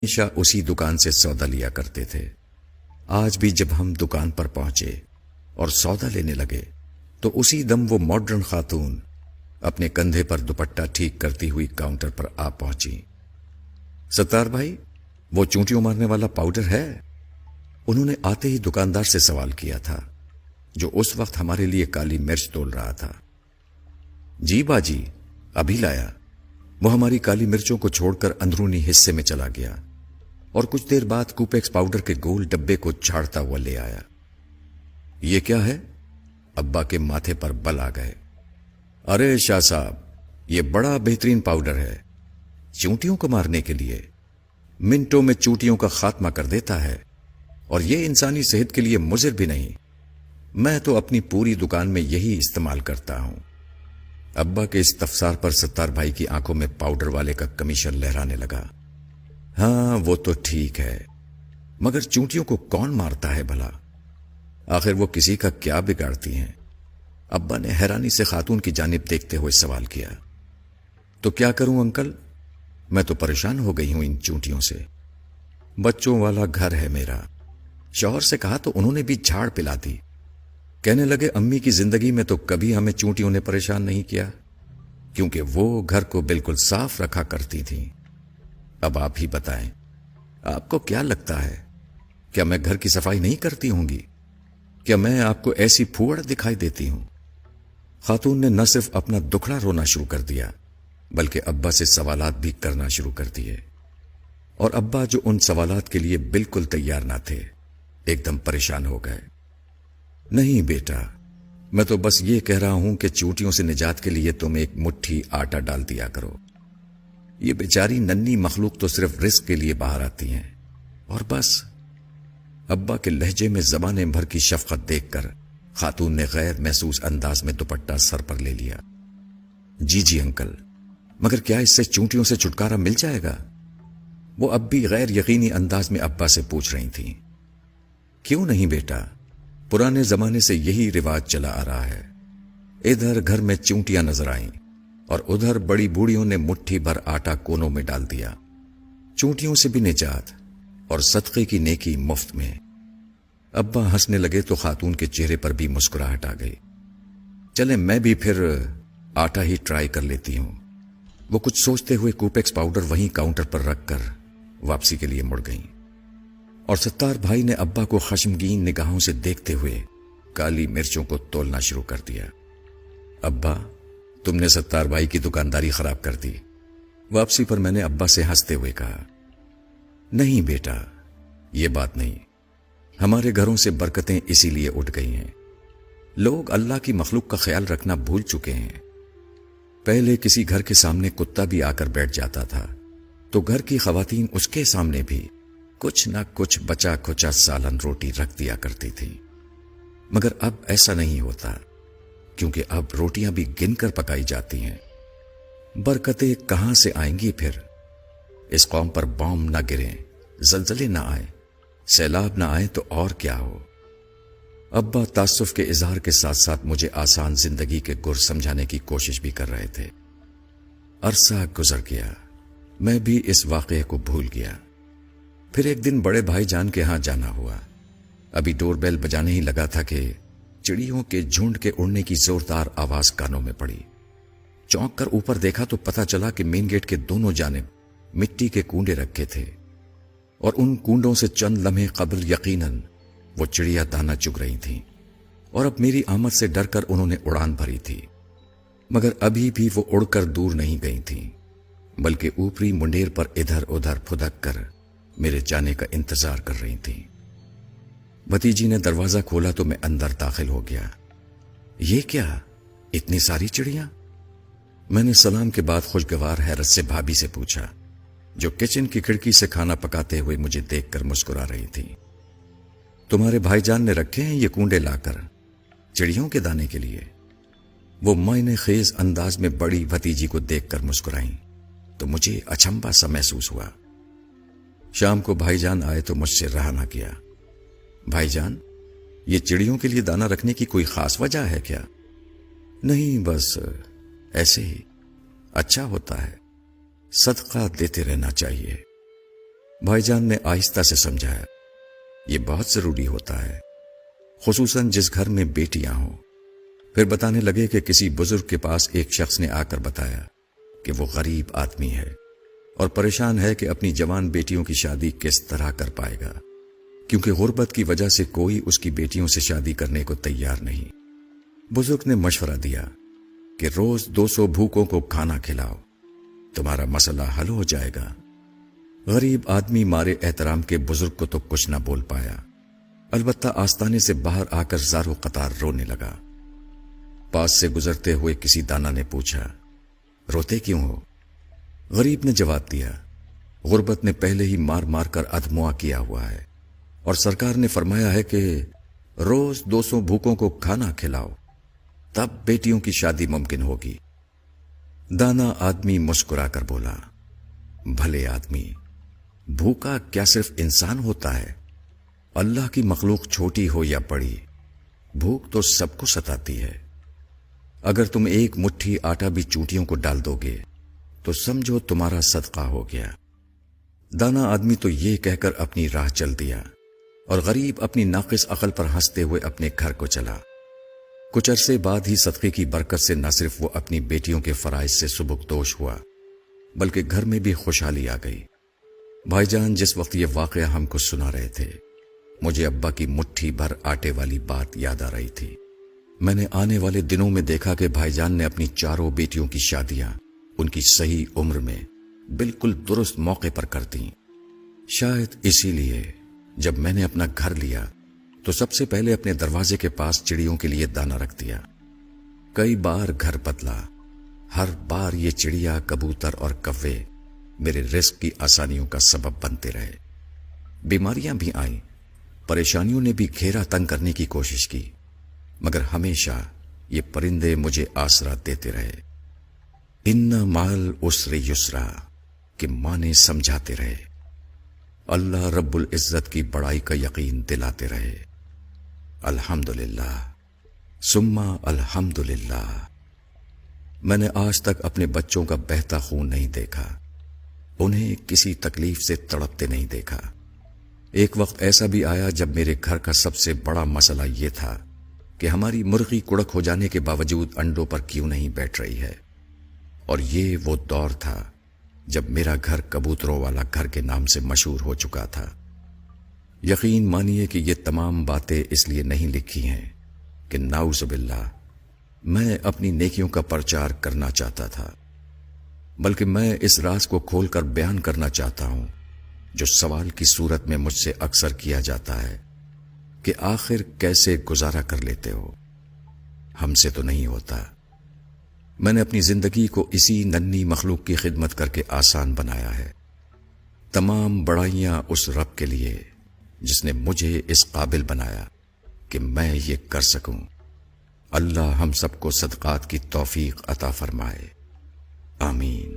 ہمیشہ اسی دکان سے سودا لیا کرتے تھے۔ آج بھی جب ہم دکان پر پہنچے اور سودا لینے لگے تو اسی دم وہ ماڈرن خاتون اپنے کندھے پر دوپٹہ ٹھیک کرتی ہوئی کاؤنٹر پر آ پہنچی۔ ستار بھائی، وہ چونٹیوں مارنے والا پاؤڈر ہے؟ انہوں نے آتے ہی دکاندار سے سوال کیا تھا، جو اس وقت ہمارے لیے کالی مرچ تول رہا تھا۔ جی باجی، ابھی لایا۔ وہ ہماری کالی مرچوں کو چھوڑ کر اندرونی حصے میں چلا گیا اور کچھ دیر بعد کوپیکس پاؤڈر کے گول ڈبے کو جھاڑتا ہوا لے آیا۔ یہ کیا ہے؟ ابا کے ماتھے پر بل آ گئے۔ ارے شاہ صاحب، یہ بڑا بہترین پاؤڈر ہے چونٹیوں کو مارنے کے لیے، منٹوں میں چونٹیوں کا خاتمہ کر دیتا ہے، اور یہ انسانی صحت کے لیے مضر بھی نہیں۔ میں تو اپنی پوری دکان میں یہی استعمال کرتا ہوں۔ ابا کے اس تفسار پر ستار بھائی کی آنکھوں میں پاؤڈر والے کا کمیشن لہرانے لگا۔ ہاں وہ تو ٹھیک ہے، مگر چونٹیوں کو کون مارتا ہے بھلا؟ آخر وہ کسی کا کیا بگاڑتی ہیں؟ ابا نے حیرانی سے خاتون کی جانب دیکھتے ہوئے سوال کیا۔ تو کیا کروں انکل، میں تو پریشان ہو گئی ہوں ان چونٹیوں سے۔ بچوں والا گھر ہے میرا، شوہر سے کہا تو انہوں نے بھی جھاڑ پلا دی۔ کہنے لگے امی کی زندگی میں تو کبھی ہمیں چونٹیوں نے پریشان نہیں کیا، کیونکہ وہ گھر کو بالکل صاف رکھا کرتی تھیں۔ اب آپ ہی بتائیں، آپ کو کیا لگتا ہے؟ کیا میں گھر کی صفائی نہیں کرتی ہوں گی؟ کیا میں آپ کو ایسی پھوڑ دکھائی دیتی ہوں؟ خاتون نے نہ صرف اپنا دکھڑا رونا شروع کر دیا، بلکہ ابا سے سوالات بھی کرنا شروع کر دیے، اور ابا جو ان سوالات کے لیے بالکل تیار نہ تھے، ایک دم پریشان ہو گئے۔ نہیں بیٹا، میں تو بس یہ کہہ رہا ہوں کہ چونٹیوں سے نجات کے لیے تم ایک مٹھی آٹا ڈال دیا کرو۔ یہ بیچاری ننھی مخلوق تو صرف رزق کے لیے باہر آتی ہیں، اور بس۔ ابا کے لہجے میں زبان بھر کی شفقت دیکھ کر خاتون نے غیر محسوس انداز میں دوپٹہ سر پر لے لیا۔ جی انکل، مگر کیا اس سے چونٹیوں سے چھٹکارا مل جائے گا؟ وہ اب بھی غیر یقینی انداز میں ابا سے پوچھ رہی تھیں۔ کیوں نہیں بیٹا، پرانے زمانے سے یہی رواج چلا آ رہا ہے۔ ادھر گھر میں چونٹیاں نظر آئیں اور ادھر بڑی بوڑھیوں نے مٹھی بھر آٹا کونوں میں ڈال دیا۔ چونٹیوں سے بھی نجات اور صدقے کی نیکی مفت میں۔ ابا ہنسنے لگے تو خاتون کے چہرے پر بھی مسکراہٹ آ گئی۔ چلیں میں بھی پھر آٹا ہی ٹرائی کر لیتی ہوں۔ وہ کچھ سوچتے ہوئے کوپیکس پاؤڈر وہیں کاؤنٹر پر رکھ کر واپسی کے لیے مڑ گئیں، اور ستار بھائی نے ابا کو خشمگین نگاہوں سے دیکھتے ہوئے کالی مرچوں کو تولنا شروع کر دیا۔ ابا، تم نے ستار بھائی کی دکانداری خراب کر دی۔ واپسی پر میں نے ابا سے ہنستے ہوئے کہا، نہیں بیٹا، یہ بات نہیں۔ ہمارے گھروں سے برکتیں اسی لیے اٹھ گئی ہیں۔ لوگ اللہ کی مخلوق کا خیال رکھنا بھول چکے ہیں۔ پہلے کسی گھر کے سامنے کتا بھی آ کر بیٹھ جاتا تھا تو گھر کی خواتین اس کے سامنے بھی کچھ نہ کچھ بچا کھچا سالن روٹی رکھ دیا کرتی تھی، مگر اب ایسا نہیں ہوتا، کیونکہ اب روٹیاں بھی گن کر پکائی جاتی ہیں۔ برکتیں کہاں سے آئیں گی پھر؟ اس قوم پر بام نہ گریں، زلزلے نہ آئیں، سیلاب نہ آئے تو اور کیا ہو۔ ابا تاسف کے اظہار کے ساتھ ساتھ مجھے آسان زندگی کے گر سمجھانے کی کوشش بھی کر رہے تھے۔ عرصہ گزر گیا، میں بھی اس واقعے کو بھول گیا۔ پھر ایک دن بڑے بھائی جان کے ہاں جانا ہوا۔ ابھی ڈور بیل بجانے ہی لگا تھا کہ چڑیوں کے جھنڈ کے اڑنے کی زوردار آواز کانوں میں پڑی۔ چونک کر اوپر دیکھا تو پتا چلا کہ مین گیٹ کے دونوں جانب مٹی کے کنڈے رکھے تھے، اور ان کنڈوں سے چند لمحے قبل یقیناً وہ چڑیا دانا چگ رہی تھیں، اور اب میری آمد سے ڈر کر انہوں نے اڑان بھری تھی، مگر ابھی بھی وہ اڑ کر دور نہیں گئی تھیں، بلکہ اوپری منڈیر پر ادھر ادھر پھدک کر میرے جانے کا انتظار کر رہی تھیں۔ بھتیجی نے دروازہ کھولا تو میں اندر داخل ہو گیا۔ یہ کیا، اتنی ساری چڑیاں؟ میں نے سلام کے بعد خوشگوار حیرت سے بھابھی سے پوچھا، جو کچن کی کھڑکی سے کھانا پکاتے ہوئے مجھے دیکھ کر مسکرا رہی تھی۔ تمہارے بھائی جان نے رکھے ہیں یہ کنڈے لا کر چڑیوں کے دانے کے لیے؟ وہ معنی خیز انداز میں بڑی بھتیجی کو دیکھ کر مسکرائیں تو مجھے اچنبھا سا محسوس ہوا۔ شام کو بھائی جان آئے تو مجھ سے رہا نہ کیا۔ بھائی جان، یہ چڑیوں کے لیے دانا رکھنے کی کوئی خاص وجہ ہے کیا؟ نہیں، بس ایسے ہی، اچھا ہوتا ہے، صدقہ دیتے رہنا چاہیے۔ بھائی جان نے آہستہ سے سمجھایا، یہ بہت ضروری ہوتا ہے، خصوصاً جس گھر میں بیٹیاں ہوں۔ پھر بتانے لگے کہ کسی بزرگ کے پاس ایک شخص نے آ کر بتایا کہ وہ غریب آدمی ہے اور پریشان ہے کہ اپنی جوان بیٹیوں کی شادی کس طرح کر پائے گا، کیونکہ غربت کی وجہ سے کوئی اس کی بیٹیوں سے شادی کرنے کو تیار نہیں۔ بزرگ نے مشورہ دیا کہ روز 200 بھوکوں کو کھانا کھلاؤ، تمہارا مسئلہ حل ہو جائے گا۔ غریب آدمی مارے احترام کے بزرگ کو تو کچھ نہ بول پایا، البتہ آستانے سے باہر آ کر زارو قطار رونے لگا۔ پاس سے گزرتے ہوئے کسی دانا نے پوچھا، روتے کیوں ہو؟ غریب نے جواب دیا، غربت نے پہلے ہی مار مار کر ادموا کیا ہوا ہے، اور سرکار نے فرمایا ہے کہ روز 200 بھوکوں کو کھانا کھلاؤ، تب بیٹیوں کی شادی ممکن ہوگی۔ دانا آدمی مسکرا کر بولا، بھلے آدمی، بھوکا کیا صرف انسان ہوتا ہے؟ اللہ کی مخلوق چھوٹی ہو یا بڑی، بھوک تو سب کو ستاتی ہے۔ اگر تم ایک مٹھی آٹا بھی چونٹیوں کو ڈال دو گے تو سمجھو تمہارا صدقہ ہو گیا۔ دانا آدمی تو یہ کہہ کر اپنی راہ چل دیا، اور غریب اپنی ناقص عقل پر ہنستے ہوئے اپنے گھر کو چلا۔ کچھ عرصے بعد ہی صدقے کی برکت سے نہ صرف وہ اپنی بیٹیوں کے فرائض سے سبکدوش ہوا، بلکہ گھر میں بھی خوشحالی آ گئی۔ بھائی جان جس وقت یہ واقعہ ہم کو سنا رہے تھے، مجھے ابا کی مٹھی بھر آٹے والی بات یاد آ رہی تھی۔ میں نے آنے والے دنوں میں دیکھا کہ بھائی جان نے اپنی چاروں بیٹیوں کی شادیاں ان کی صحیح عمر میں بالکل درست موقع پر کر دیں۔ شاید اسی لیے جب میں نے اپنا گھر لیا تو سب سے پہلے اپنے دروازے کے پاس چڑیوں کے لیے دانہ رکھ دیا۔ کئی بار گھر بدلا، ہر بار یہ چڑیا، کبوتر اور کوے میرے رزق کی آسانیوں کا سبب بنتے رہے۔ بیماریاں بھی آئیں، پریشانیوں نے بھی گھیرا تنگ کرنے کی کوشش کی، مگر ہمیشہ یہ پرندے مجھے آسرا دیتے رہے۔ ان مال اسر یسرا کہ مانے سمجھاتے رہے، اللہ رب العزت کی بڑائی کا یقین دلاتے رہے۔ الحمدللہ ثم الحمدللہ۔ میں نے آج تک اپنے بچوں کا بہتا خون نہیں دیکھا، انہیں کسی تکلیف سے تڑپتے نہیں دیکھا۔ ایک وقت ایسا بھی آیا جب میرے گھر کا سب سے بڑا مسئلہ یہ تھا کہ ہماری مرغی کڑک ہو جانے کے باوجود انڈوں پر کیوں نہیں بیٹھ رہی ہے، اور یہ وہ دور تھا جب میرا گھر کبوتروں والا گھر کے نام سے مشہور ہو چکا تھا۔ یقین مانیے کہ یہ تمام باتیں اس لیے نہیں لکھی ہیں کہ نعوذ باللہ میں اپنی نیکیوں کا پرچار کرنا چاہتا تھا، بلکہ میں اس راز کو کھول کر بیان کرنا چاہتا ہوں جو سوال کی صورت میں مجھ سے اکثر کیا جاتا ہے کہ آخر کیسے گزارا کر لیتے ہو؟ ہم سے تو نہیں ہوتا۔ میں نے اپنی زندگی کو اسی ننھی مخلوق کی خدمت کر کے آسان بنایا ہے۔ تمام بڑائیاں اس رب کے لیے جس نے مجھے اس قابل بنایا کہ میں یہ کر سکوں۔ اللہ ہم سب کو صدقات کی توفیق عطا فرمائے، آمین۔